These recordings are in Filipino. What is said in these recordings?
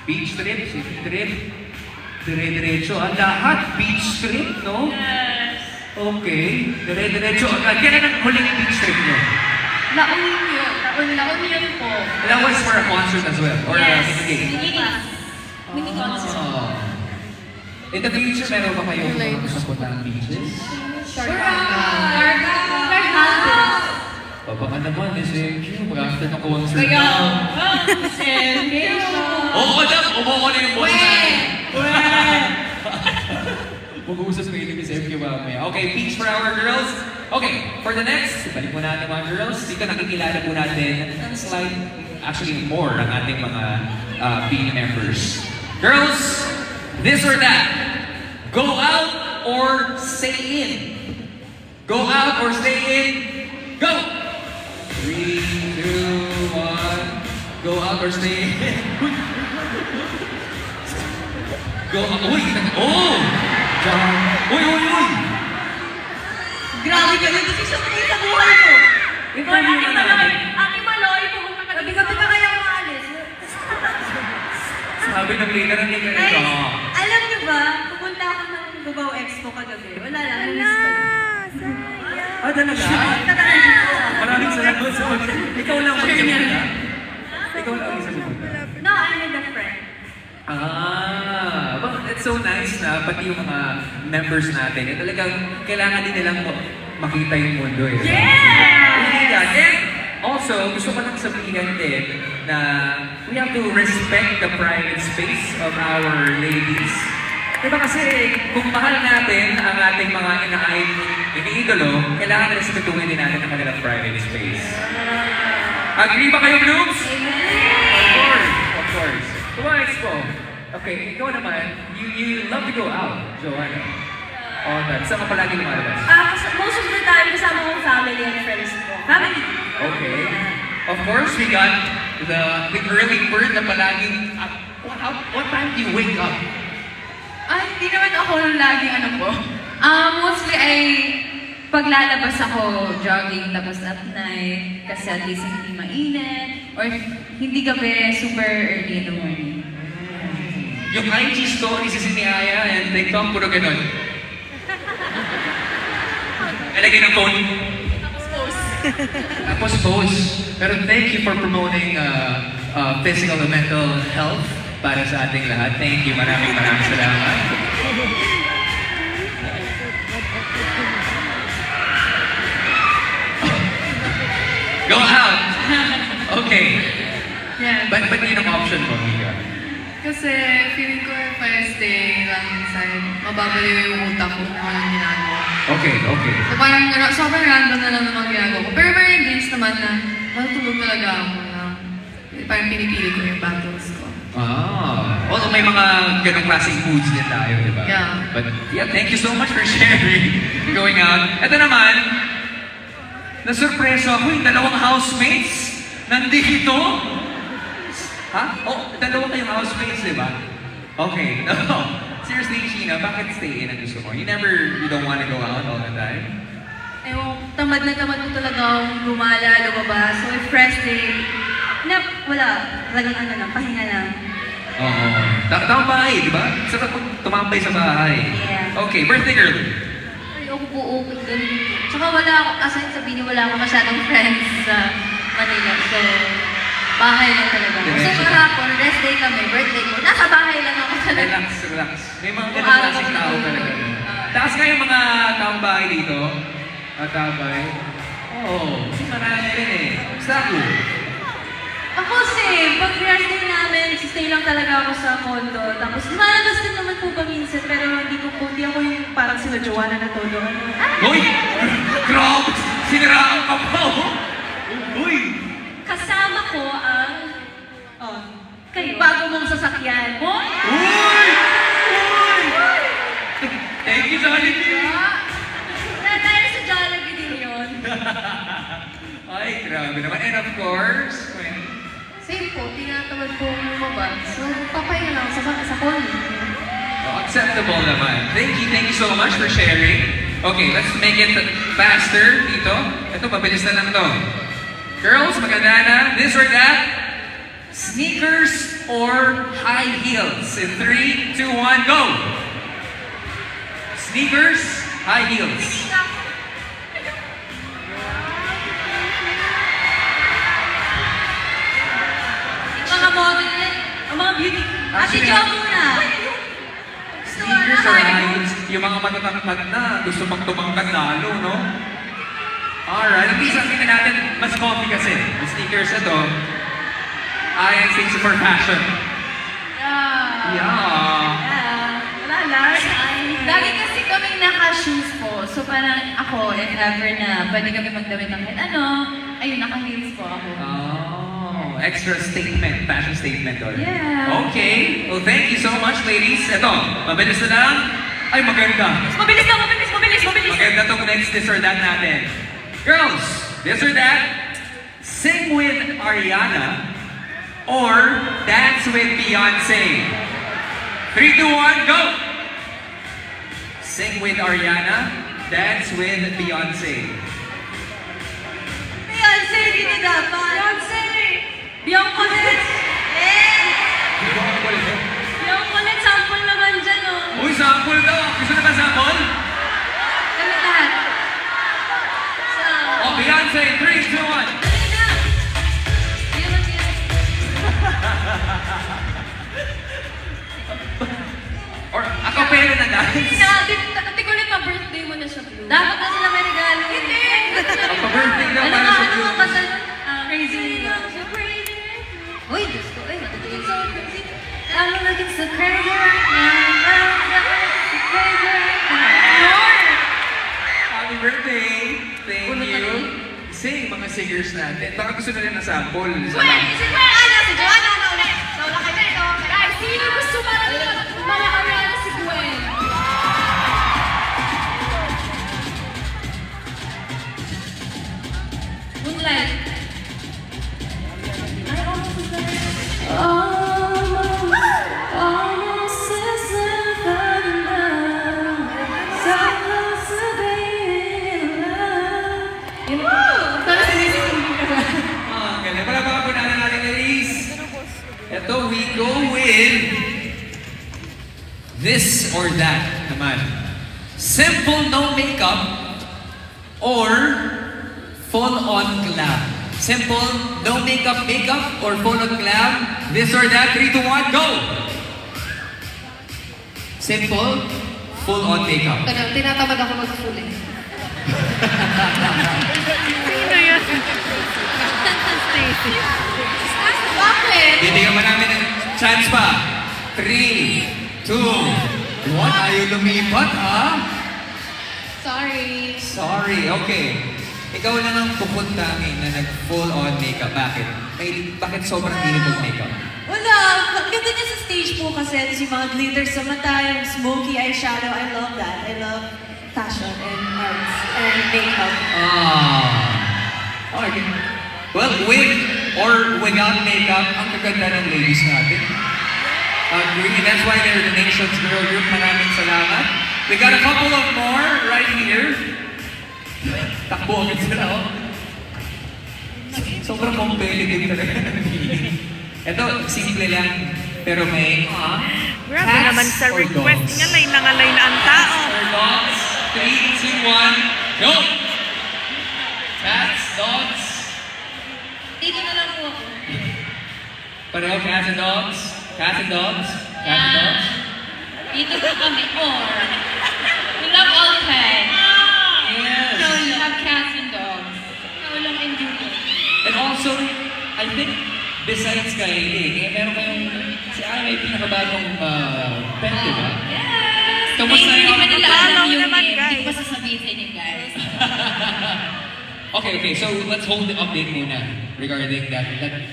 Beach trip, city trip, dire-diretso. Lahat beach trip, no? Yes. Okay, dire-diretso. Kailan ang huling beach trip nyo? Laon yun. Laon yun po. That was for a concert as well? Or Yes. a mini-gig? Mini concert. In the future, meron ba kayong mga gusto puntang beaches? Baka naman, SMQ, after ng concert Kaya, na. Oo, madam! Umuha na yung boss natin. Mag-uusap na yung SMQ mamaya. Okay, beach for our girls. Okay, for the next, balik mo natin mga girls. Dito nakikilala po natin actually more ang ating mga being members. Girls, this or that. Go out or stay in. Go out or stay in. Go! 3, 2, 1. Go out or stay in. Go out. Uy! Oh! Uy, uy, uy! Grabe ka yung decision mo sa buhay ko. Interview na natin. Aking Maloy, pumunta ka gabi ka kaya maalis. Sabi ng leader ng leader Ay, nito. alam niyo ba, pupunta ako ng Cubao Expo kagabi. Wala lang, nalis ko lang. Ah, talaga? Tatangan ko. Maraming salamat sa mga. Ikaw lang magsapunta? Ikaw lang magsapunta? No, I'm with a friend. Well, it's so nice na pati yung mga members natin, talagang kailangan din nilang makita yung mundo eh. Yeah! And also, gusto ko lang sabihin din na we have to respect the private space of our ladies. Diba kasi kung mahal natin ang ating mga iniidolo, kailangan respetuhin din natin ang kanilang private space. Agree ba kayo, Blooms? Of course, of course. Cubao Expo. Okay, ikaw naman, you love to go out, Joanna. Oh, that. Saan ka palagi lumalabas? Most of the time, kasama kong family and friends ko. Family. Okay. Of course, we got the early bird na palaging, what time do you wake up? Ay, hindi naman ako laging ano po. Mostly ay paglalabas ako jogging tapos at night kasi at least hindi mainit or hindi gabi super early in the morning. Yung IG story si Siniaya and TikTok, puro ganun. Alagay ng phone. Tapos post. Pero thank you for promoting physical and mental health para sa ating lahat. Thank you. Maraming salamat. Go out! Okay. Yeah. Ba't yun ang option mo, Mika? Kasi feeling ko if I stay lang inside, mababaliw yung utak ko kung anong ginagawa. Okay. So parang sobrang random na lang naman ginagawa ko. Pero very against naman na matutulog talaga ako na parang pinipili ko yung battles ko. Although may mga ganong klaseng foods din tayo, di ba? Yeah. But yeah, thank you so much for sharing going out. Ito naman, nasurpreso ako yung dalawang housemates nandito. Ha? Oh, dalawa kayong housemates, di ba? Okay. Seriously, Sheena, bakit stay in ang gusto mo? You don't want to go out all the time? Tamad na tamad ko talaga akong gumala, lumabas. So if rest day, wala. Talagang ano lang, pahinga lang. Oo. Tamang bahay, di ba? Sarap pag tumambay sa bahay. Yeah. Okay, birthday girl. Ayoko po okay ganun. Tsaka wala ako, kasi sabihin wala ako masyadong friends sa Manila. So, bahay lang talaga. Kasi kahapon, rest day kami, birthday ko. Nasa bahay lang ako talaga. Relax. May mga ganang klaseng tao talaga. Taas nga yung mga taong bahay dito. Tabay. Oo, kasi marami rin eh. Basta ako. Ako same, pag rest day namin, stay lang talaga ako sa condo. Tapos lumalabas din naman po paminsan, pero hindi ako yung parang sila Joanna na todo. Uy! Grabe! Siniraan ka pa, oh! Uy! Kasama ko ang, kayo, bago mong sasakyan. Boy! Uy! Uy! Thank you, Jollibee! Dahil sa Jollibee din yun. Ay, grabe naman. And of course, Same po, tinatamad po lumabas. So, papahinga lang sa condo. acceptable naman. Thank you so much for sharing. Okay, let's make it faster dito. Ito, mabilis na lang to. Girls, maganda na. This or that? Sneakers or high heels? In 3, 2, 1, go! Sneakers, high heels. Mga model, ang mga beauty. Ate Actually, Jo muna. Sneakers or high heels? Yung mga matatangkad na, gusto pang tumangkad lalo, no? Alright, at least ang tingnan natin, mas coffee kasi. Yung sneakers na to, I think for fashion. Yeah. Wala lang. Lagi kasi kaming naka-shoes po. So parang ako, if ever na pwede kami magdamit ng kahit ano, ayun, naka-heels po ako. Oh, extra statement, fashion statement doon. Yeah. Okay, well thank you so much ladies. Ito, mabilis na lang. Ay, maganda. Mabilis na, mabilis, mabilis, mabilis! Maganda tong next this or that natin. Girls, this or that, sing with Ariana or dance with Beyonce. 3, 2, 1, go! Sing with Ariana, dance with Beyonce. Beyonce, hindi na dapat. Beyonce! Beyonce! Beyonce, sample naman dyan, oh. Uy, sample daw! Gusto na ba sample? Kami lahat. Oh, Beyonce, 3, 2, 1. Or acapella na dance. Dati ko ulit pa-birthday mo na siya, Blue. Dapat na sila may regalo. Hindi! Pa-birthday na Ano para nga, sa ano nga kasal? Crazy. Uy, Diyos ko, ay, matutulog so crazy. I'm looking so crazy right now. So crazy right now. Happy birthday! Thank Ulo you. talaga. Sing, mga singers natin. Baka gusto na rin ng sample. Si Joanna na ulit. So, laki na ito. Guys, sino gusto malakawin na si Gwen? Moonlight. Ah, galing. Palabaka po natin natin, ladies. Ito, we go with this or that naman. Simple no makeup or full-on glam. Simple no makeup or full-on glam. This or that, 3, 2, 1, go! Simple, full-on makeup. Tinatamad ako mag-full eh. Bakit? Bibigyan pa namin ng chance pa. 3, 2, 1. Ayaw lumipat, ha? Sorry. Sorry, okay. Ikaw lang ang pupuntahin na nag-full-on makeup. Bakit? Bakit sobrang hilig mag-makeup? Wala. Ang ganda niya sa stage po kasi yung mga glitters sa mata, yung smoky eyeshadow. I love that. I love fashion and arts and makeup. Ah. Okay. Well, with or without makeup, ang kaganda ng ladies natin. Agree. That's why they're the nation's girl group. Maraming salamat. We got a couple of more right here. Takbo agad sila, oh. Sobrang competitive talaga ng feeling. Ito, simple lang. Pero may, Grabe cats naman sa or request dogs? nga, ngalay na ang tao. Cats or dogs? 3, 2, 1, go! Cats, dogs. Dito na lang po ako. Pareho, cats and dogs? Cats and dogs? Cats and dogs? Dito po kami. Or, we love all pets. Yes. So, we have cats and dogs. Ikaw lang and Judo. And also, I think, besides kay Lee, meron kayong, si Ay may pinakabagong pet, di ba? Yes! Kamusta Hindi yung- pa nila alam Follow yung naman, name. Hindi guys. ko pa sasabihin sa inyo, guys. Okay, so let's hold the update muna regarding that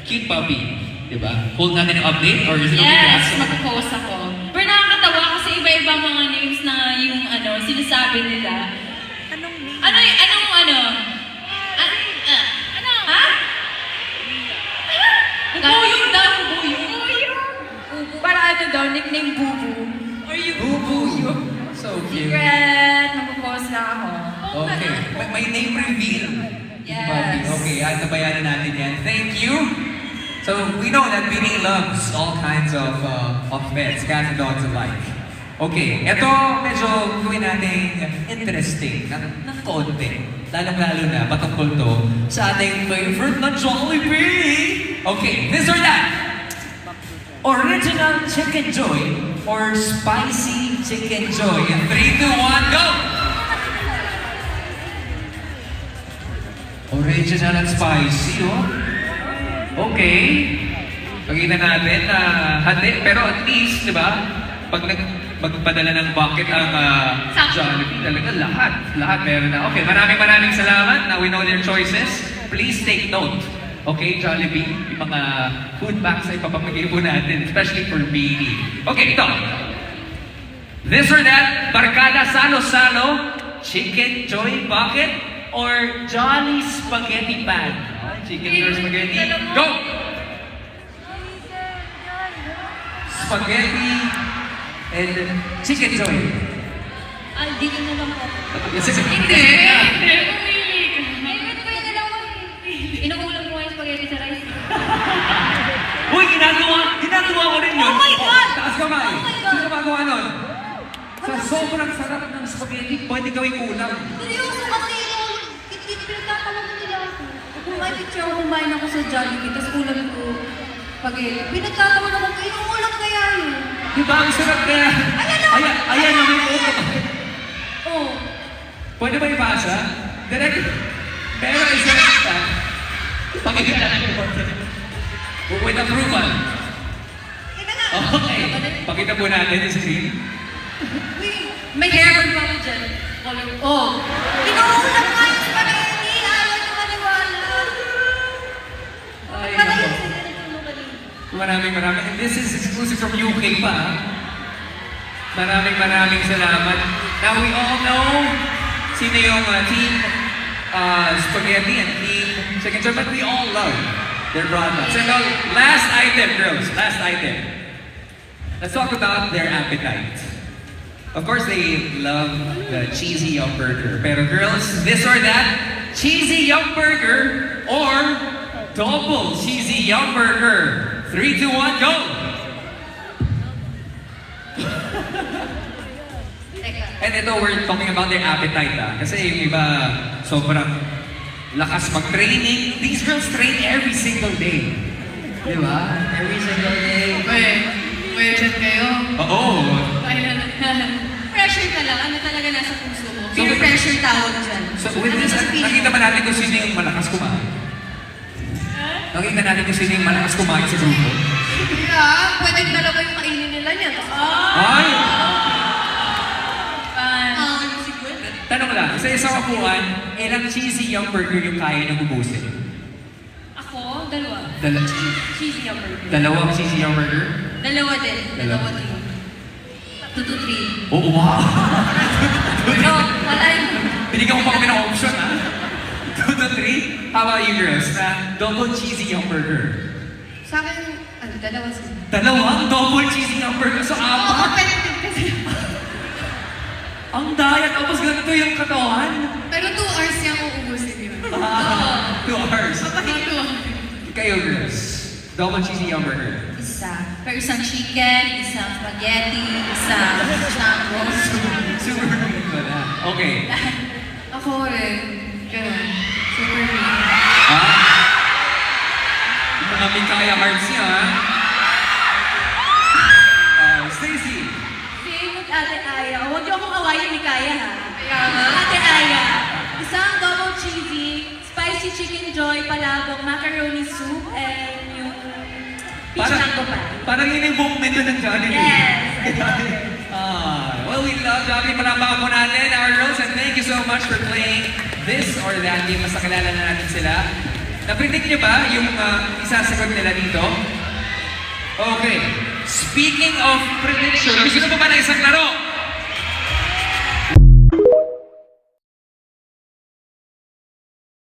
cute puppy, di ba? Hold natin ang update or is it okay to Yes, ask? mag-post ako. Pero nakakatawa kasi iba-iba mga names na yung sinasabi nila. Anong name? Ano? Ha? Bubuyog daw, bubuyog. Para ano daw, nickname Bubu. Or yung Bubu. So cute. Secret, mag-post na ako. Okay. May name reveal. Yes. Puppy. Okay, antabayanan natin yan. Thank you. So we know that Bini loves all kinds of pets, cats and dogs alike. Okay, ito medyo gawin natin interesting ng konti. Lalong-lalo na patungkol to sa ating favorite na Jollibee. Okay, this or that. Original Chicken Joy or Spicy Chicken Joy. In 3, 2, 1, go! Original and spicy, oh. Okay. Pagkita natin na hati, pero at least, di ba, pag magpadala ng bucket ang Jollibee, talaga lahat meron na. Okay, maraming salamat. Now we know their choices. Please take note. Okay, Jollibee, yung mga food packs ay papamigay po natin, especially for Bini. Okay, ito. This or that, Barkada Salo-Salo, Chicken Joy Bucket, or Jolly Spaghetti Pan? Chicken or spaghetti? Go! Spaghetti and Chicken Joy. Ay, dito na lang ako. Hindi. Favorite ko yun na lang ako eh. Inuulam ko yung spaghetti sa rice. Uy, ginagawa ko rin yun. Oh my God! Taas kamay. Oh my God! Sino gumagawa nun? Sa sobrang sarap ng spaghetti, pwede gawing ulam. Seryoso kasi pinagtatanong nila ako. Kung may picture ako kumain ako sa Jollibee, tapos ulam ko spaghetti. Pinagtatanong ako, inuulam kaya yun. Diba? Ang sarap kaya. Ayan na may ulam. Oh. Pwede ba ibasa? Direct. Pero isa na. Pakikita na with approval. Okay. Pakita po natin yung screen. May hair pa ako dyan. Oh. Inuulam nga yung spaghetti. Ayaw na maniwala. Ay, Pala nako. yung spaghetti mo kanina. Maraming. And this is exclusive from UK pa. Maraming salamat. Now we all know sino yung team spaghetti and team chicken joy, but we all love their products. And last item, girls. Last item. Let's talk about their appetite. Of course, they love the cheesy Yum Burger. Pero girls, this or that, cheesy Yum Burger or double cheesy Yum Burger. 3, 2, 1, go! And ito, we're talking about their appetite Kasi yung iba, sobrang lakas mag-training. These girls train every single day. Di ba? Every single day. May dyan kayo. Oo. Pressure ka lang. Ano talaga nasa puso mo? So, Peer pressure tawag dyan. So with this, nakita ba natin kung sino yung malakas kumain? Nakita natin kung sino yung malakas kumain sa grupo? Yeah, pwedeng dalawa yung kainin nila niya. Ay! Siguro. Tanong lang, sa isang kapuan, ilang cheesy Yum Burger yung kaya nang ubusin? Ako, dalawa. Cheesy Yum Burger. Dalawang cheesy Yum Burger? Dalawa din. Dalawa. 2 to 3. Oo, wow! No, wala yun. Binigyan mo pa kami ng option, 2 to 3? How about you girls? Double cheesy Yum Burger. Sa akin, dalawa sila. Dalawang double cheesy Yum Burger. So, Oo, apat? competitive kasi. Ang daya, tapos ganito yung katawan. Pero 2 hours yung uubusin yun. 2 hours. Papahinto. Kayo girls, double cheesy Yum Burger. Isa. Pero isang chicken, isang spaghetti, isang chango. Super meat ba na? Okay. Ako rin. Ganun. Super meat. Ha? Yung mga Mikaya hearts niya, ha? Stacy. Same with Ate Aya. Huwag niyo akong awayin ni Kaya, ha? Kaya nga. Ate Aya, isang double cheesy, spicy chicken joy, palabok, macaroni soup, and yung peach mango pie. Parang yun yung buong menu ng Jollibee. Yes. Well, we love Jollibee. Palambaka po natin, our girls, and thank you so much for playing this or that game. Mas nakilala na natin sila. Napredict niyo ba yung isasagot nila dito? Okay. Speaking of prediction, gusto nyo pa ba na isang laro?